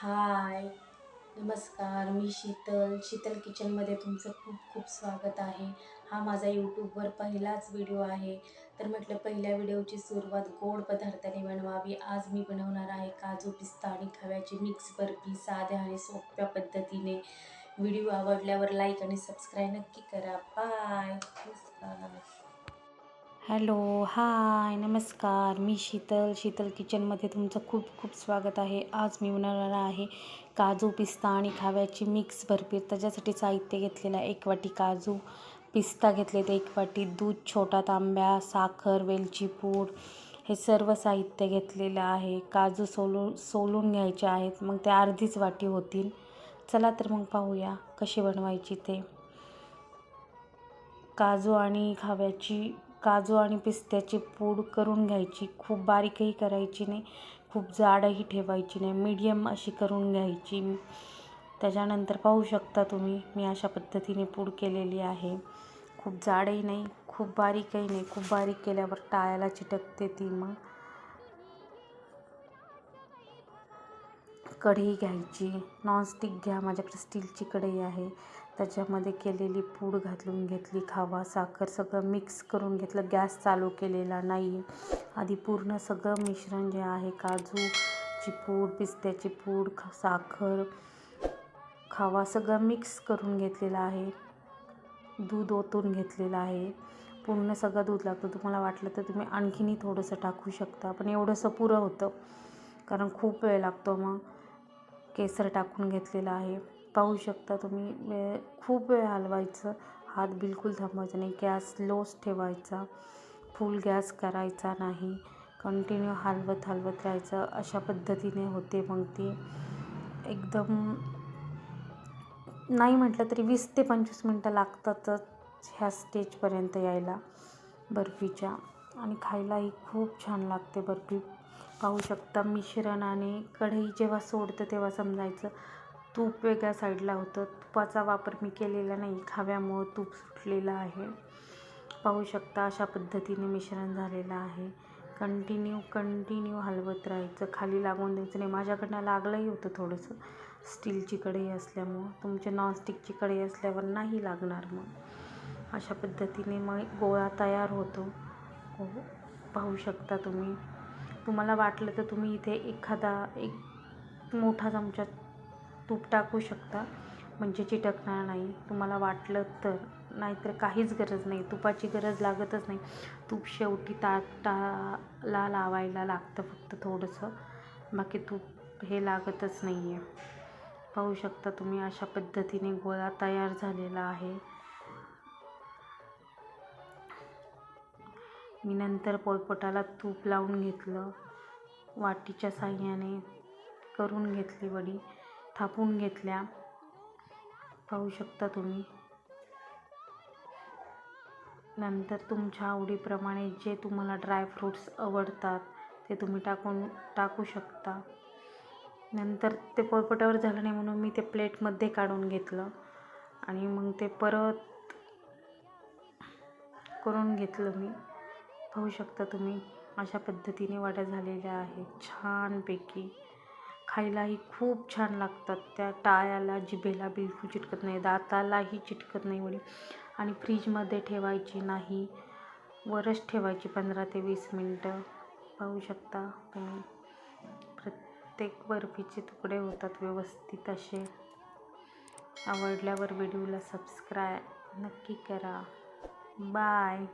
हाय, नमस्कार. मी शीतल किचनमध्ये तुमचं खूप खूप स्वागत आहे. हा माझा यूट्यूबवर पहिलाच व्हिडिओ आहे. तर म्हटलं पहिल्या व्हिडिओची सुरुवात गोड पदार्थाने बनवावी. आज मी बनवणार आहे काजू, पिस्ता आणि खव्याची मिक्स बर्फी साध्या आणि सोप्या पद्धतीने. व्हिडिओ आवडल्यावर लाईक आणि सबस्क्राईब नक्की करा. बाय. नमस्कार. हॅलो, हाय, नमस्कार. मी शीतल किचनमध्ये तुमचं खूप खूप स्वागत आहे. आज मी बनवणार आहे काजू, पिस्ता आणि खव्याची मिक्स बर्फी. त्याच्यासाठी साहित्य घेतलेलं आहे 1 वाटी काजू, पिस्ता घेतले ते 1 वाटी, दूध छोटा तांब्या, साखर, वेलची पूड, हे सर्व साहित्य घेतलेलं आहे. काजू सोलून घ्यायचे आहेत, मग ते अर्धीच वाटी होतील. चला तर मग पाहूया कशी बनवायची ते. काजू आणि पिस्त्याची पूड करून घ्यायची. खूप बारीकही करायची नाही, खूप जाडही ठेवायची नाही, मीडियम अशी करून घ्यायची. त्याच्यानंतर पाहू शकता तुम्ही मी अशा पद्धतीने पूड केलेली आहे. खूप जाडही नाही, खूप बारीकही नाही. खूप बारीक केल्यावर टाळ्याला चिटकते ती. मग कढई घ्यायची, नॉनस्टिक घ्या. माझ्याकडे स्टीलची कढई आहे. त्याच्यामध्ये केलेली पूड घालून घेतली, खवा, साखर सगळं मिक्स करून घेतलं. गॅस चालू केलेला नाही. आधी पूर्ण सगळं मिश्रण जे आहे काजूची पूड, पिस्त्याची पूड, साखर, खवा सगळं मिक्स करून घेतलेलं आहे. दूध ओतून घेतलेलं आहे. पूर्ण सगळं दूध लागतं. तुम्हाला वाटलं तर तुम्ही आणखीनही थोडंसं टाकू शकता, पण एवढंसं पुरं होतं कारण खूप वेळ लागतो. मग केसर टाकून घेतलेलं आहे. पाहू शकता तुम्ही. खूप वेळ हलवायचं, हात बिलकुल थांबवायचा नाही. गॅस लोच ठेवायचा, फुल गॅस करायचा नाही. कंटिन्यू हलवत राहायचं. अशा पद्धतीने होते. मग ती एकदम नाही म्हटलं तरी 20 ते 25 मिनटं लागतातच ह्या स्टेजपर्यंत यायला बर्फीच्या. आणि खायलाही खूप छान लागते बर्फी. पाहू शकता मिश्रण. आणि कढई जेव्हा सोडतं तेव्हा समजायचं तूप वेगळ्या साईडला होतं. तुपाचा वापर मी केलेला नाही, खव्यामुळं तूप सुटलेलं आहे. पाहू शकता अशा पद्धतीने मिश्रण झालेलं आहे. कंटिन्यू हलवत राहायचं, खाली लागून द्यायचं नाही. माझ्याकडनं लागलंही होतं थोडंसं, स्टीलची कढई असल्यामुळं. तुमची नॉनस्टिकची कढई असल्यावर नाही लागणार. मग अशा पद्धतीने मग गोळा तयार होतो. पाहू शकता तुम्ही. तुम्हाला वाटलं तर तुम्ही इथे एक मोठा चमचा तूप टाकू शकता, म्हणजे चिटकणार नाही तुम्हाला वाटलं तर. नाहीतर काहीच गरज नाही, तुपाची गरज लागतच नाही. तूप शेवटी ताटाला लावायला लागतं फक्त थोडंसं, बाकी तूप हे लागतच नाही आहे. पाहू शकता तुम्ही अशा पद्धतीने गोळा तयार झालेला आहे. मी नंतर पोळपाटाला तूप लावून घेतलं. वाटीच्या साहाय्याने करून घेतली वडी, थापून घेतल्या. पाहू शकता तुम्ही. नंतर तुमच्या आवडीप्रमाणे जे तुम्हाला ड्रायफ्रूट्स आवडतात ते तुम्ही टाकू शकता. नंतर ते पोळपाटावर झालं नाही म्हणून मी ते प्लेटमध्ये काढून घेतलं आणि मग ते परत करून घेतलं मी. पाहू शकता तुम्ही अशा पद्धतीने वड्या झालेल्या आहेत छानपैकी. खायलाही खूप छान लागतात. त्या टाळ्याला, जिभेला बिलकुल चिटकत नाही, दातालाही चिटकत नाही वडी. आणि फ्रीजमध्ये ठेवायची नाही, वरच ठेवायची 15 ते 20 मिनटं. पाहू शकता तुम्ही. प्रत्येक बर्फीचे तुकडे होतात व्यवस्थित असे. आवडल्यावर व्हिडिओला सबस्क्राईब नक्की करा. बाय.